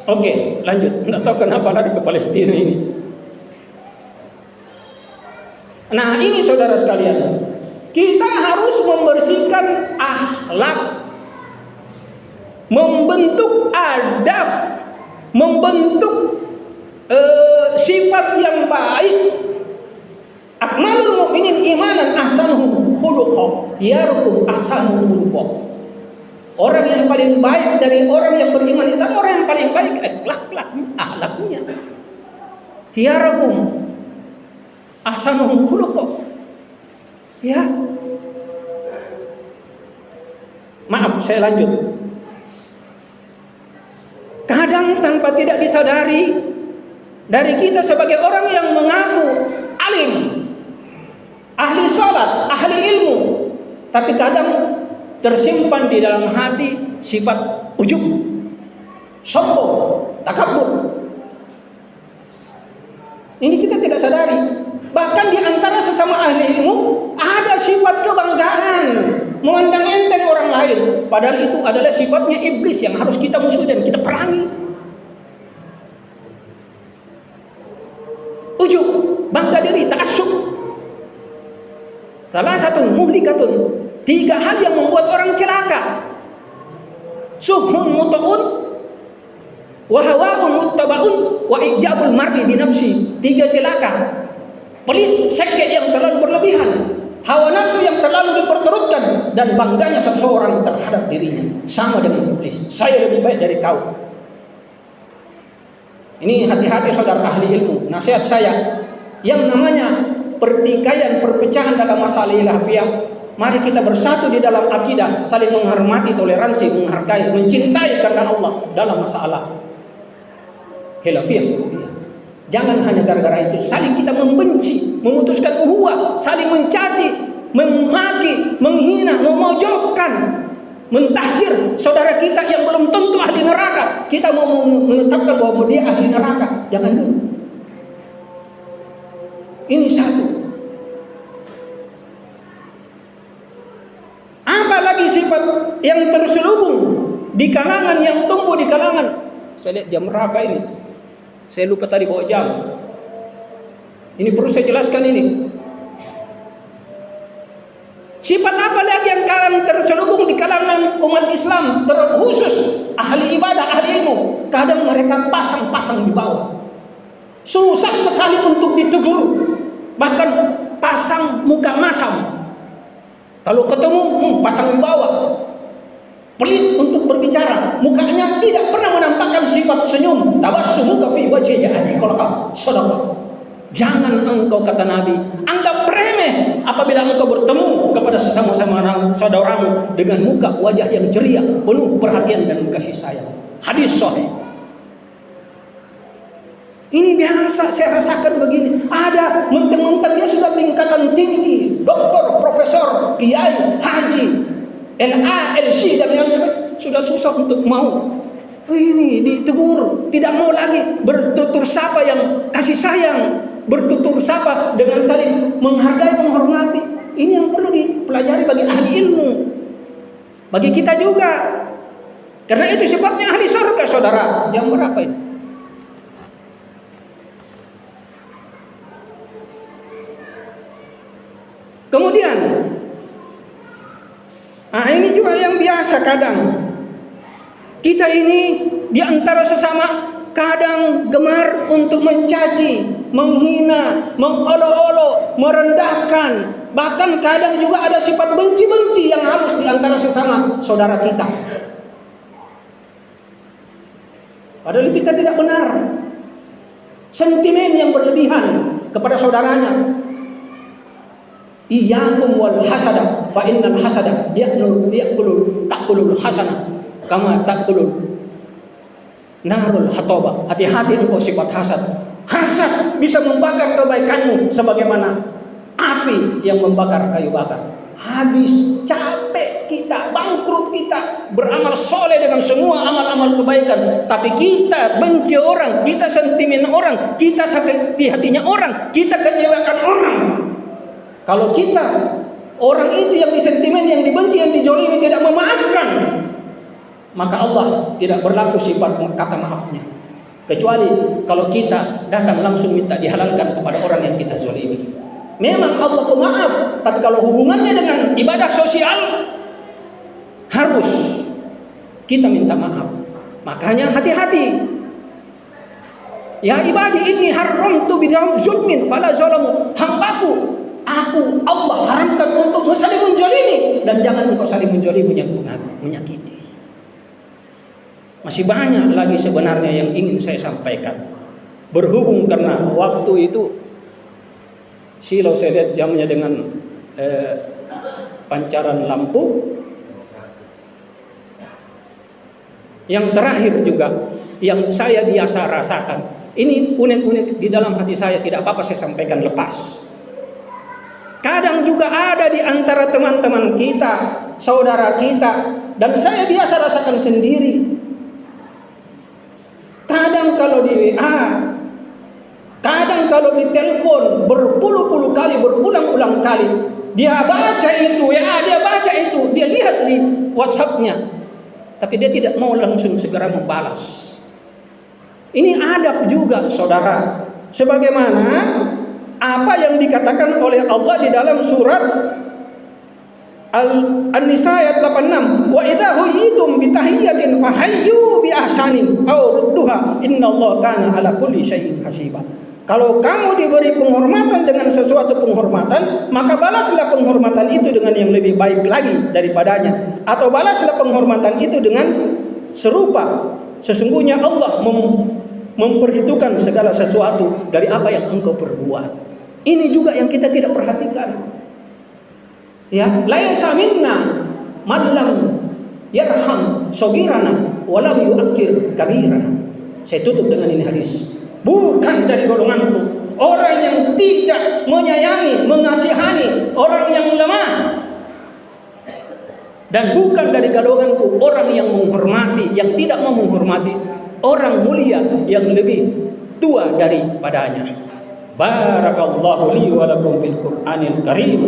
Oke, lanjut. Nggak tahu kenapa lari ke Palestina ini. Nah, ini saudara sekalian, kita harus membersihkan akhlak, membentuk adab, membentuk sifat yang baik. Akmalul mu'minin imanan ahsanuhum khuluqa, khiyarukum ahsanuhum khuluqa. Orang yang paling baik dari orang yang beriman itu orang yang paling baik akhlaknya. Khiyarukum ahsanuhum khuluqa. Ya. Maaf, saya lanjut. Kadang tanpa tidak disadari dari kita sebagai orang yang mengaku alim, ahli sholat, ahli ilmu, tapi kadang tersimpan di dalam hati sifat ujub, sombong, takabur. Ini kita tidak sadari. Bahkan di antara sesama ahli ilmu ada sifat kebanggaan, memandang enteng orang lain. Padahal itu adalah sifatnya iblis yang harus kita musuhi dan kita perangi. Ujub, bangga diri, ta'assub. Salah satu muhlikatun, 3 hal yang membuat orang celaka. Suhmun muta'un, wa hawaun muttaba'un, wa ijabul mar'i binafsi. 3 celaka. Pelit, sekek yang terlalu berlebihan, hawa nafsu yang terlalu diperturutkan, dan bangganya seseorang terhadap dirinya. Sama dengan iblis, saya lebih baik dari kau. Ini hati-hati saudara ahli ilmu. Nasihat saya, yang namanya pertikaian, perpecahan dalam masalah ilahiyah, mari kita bersatu di dalam akidah, saling menghormati, toleransi, menghargai, mencintai karena Allah dalam masalah khilafiyah. Jangan hanya gara-gara itu saling kita membenci, memutuskan ukhuwah, saling mencaci, memaki, menghina, memojokkan, mentahsir saudara kita yang belum tentu ahli neraka. Kita mau menetapkan bahwa dia ahli neraka. Jangan dulu. Ini satu. Apalagi sifat yang terselubung di kalangan yang tumbuh di kalangan. Saya lihat jam berapa ini? Saya lupa tadi bawa jam. Ini perlu saya jelaskan ini. Sifat apa lagi yang terselubung di kalangan umat Islam, terkhusus ahli ibadah, ahli ilmu? Kadang mereka pasang-pasang di bawah. Susah sekali untuk ditegur. Bahkan pasang muka masam. Kalau ketemu pasang di bawah. Pelit untuk berbicara, mukanya tidak pernah menampakkan sifat senyum. Tabassumuka fi wajhi akhika sadaqah. Jangan engkau, kata Nabi, anggap remeh apabila engkau bertemu kepada sesama-sama saudaramu dengan muka wajah yang ceria, penuh perhatian dan kasih sayang. Hadis sahih. Ini biasa saya rasakan begini. Ada mentang-mentang dia sudah tingkatan tinggi, doktor, profesor, kiai, haji, LA, LC dan yang sebagainya, sudah susah untuk mau. Ini ditegur, tidak mau lagi bertutur sapa yang kasih sayang, bertutur sapa dengan saling menghargai, menghormati. Ini yang perlu dipelajari bagi ahli ilmu, bagi kita juga. Karena itu sifatnya ahli surga, saudara. Yang berapa ini? Kemudian, nah ini juga yang biasa kadang. Kita ini di antara sesama kadang gemar untuk mencaci, menghina, mengolok-olok, merendahkan. Bahkan kadang juga ada sifat benci-benci yang halus di antara sesama saudara kita. Padahal kita tidak benar. Sentimen yang berlebihan kepada saudaranya. Iyyakum wal hasada fa innal hasada ta'kulul hasanah kama ta'kulul narul hataba. Hati-hati engkau sifat hasad. Hasad bisa membakar kebaikanmu sebagaimana api yang membakar kayu bakar. Habis, capek kita, bangkrut kita, beramal soleh dengan semua amal-amal kebaikan, tapi kita benci orang, kita sentimen orang, kita sakiti hatinya orang, kita kecewakan orang. Kalau kita, orang itu yang disentimen, yang dibenci, yang dijolimi, tidak memaafkan, maka Allah tidak berlaku sifat kata maafnya. Kecuali kalau kita datang langsung minta dihalalkan kepada orang yang kita zalimi. Memang Allah pemaaf, tapi kalau hubungannya dengan ibadah sosial harus kita minta maaf. Makanya hati-hati. Ya ibadi inni haramtu bid'am zulmin fala zalamu. Hambaku, aku Allah haramkan untuk saling menjolimi, dan jangan engkau saling menjolimi menyakiti. Masih banyak lagi sebenarnya yang ingin saya sampaikan. Berhubung karena waktu itu silau saya lihat jamnya dengan pancaran lampu. Yang terakhir juga yang saya biasa rasakan, ini unik-unik di dalam hati saya, tidak apa-apa saya sampaikan lepas. Kadang juga ada di antara teman-teman kita, saudara kita, dan saya biasa rasakan sendiri. Kadang kalau di WA, kadang kalau di telepon berpuluh-puluh kali, berulang-ulang kali, dia baca itu WA, dia baca itu, dia lihat di WhatsApp-nya, tapi dia tidak mau langsung segera membalas. Ini adab juga, saudara. Sebagaimana apa yang dikatakan oleh Allah di dalam surat An-Nisa ayat 86, wa idza huyitum bi tahiyyatin fahayyu bi ahsani aw rudduha innallaha kana ala kulli syai'in hasiba. Kalau kamu diberi penghormatan dengan sesuatu penghormatan, maka balaslah penghormatan itu dengan yang lebih baik lagi daripadanya, atau balaslah penghormatan itu dengan serupa. Sesungguhnya Allah memperhitungkan segala sesuatu dari apa yang engkau perbuat. Ini juga yang kita tidak perhatikan. Ya, laisa minna man lam yarham saghirana wa lam yu'akkir kabirana. Saya tutup dengan ini hadis. Bukan dari golonganku orang yang tidak menyayangi, mengasihani orang yang lemah, dan bukan dari golonganku orang yang menghormati, yang tidak mau menghormati orang mulia yang lebih tua daripadanya. Barakallahu li wa lakum fil Qur'anil Karim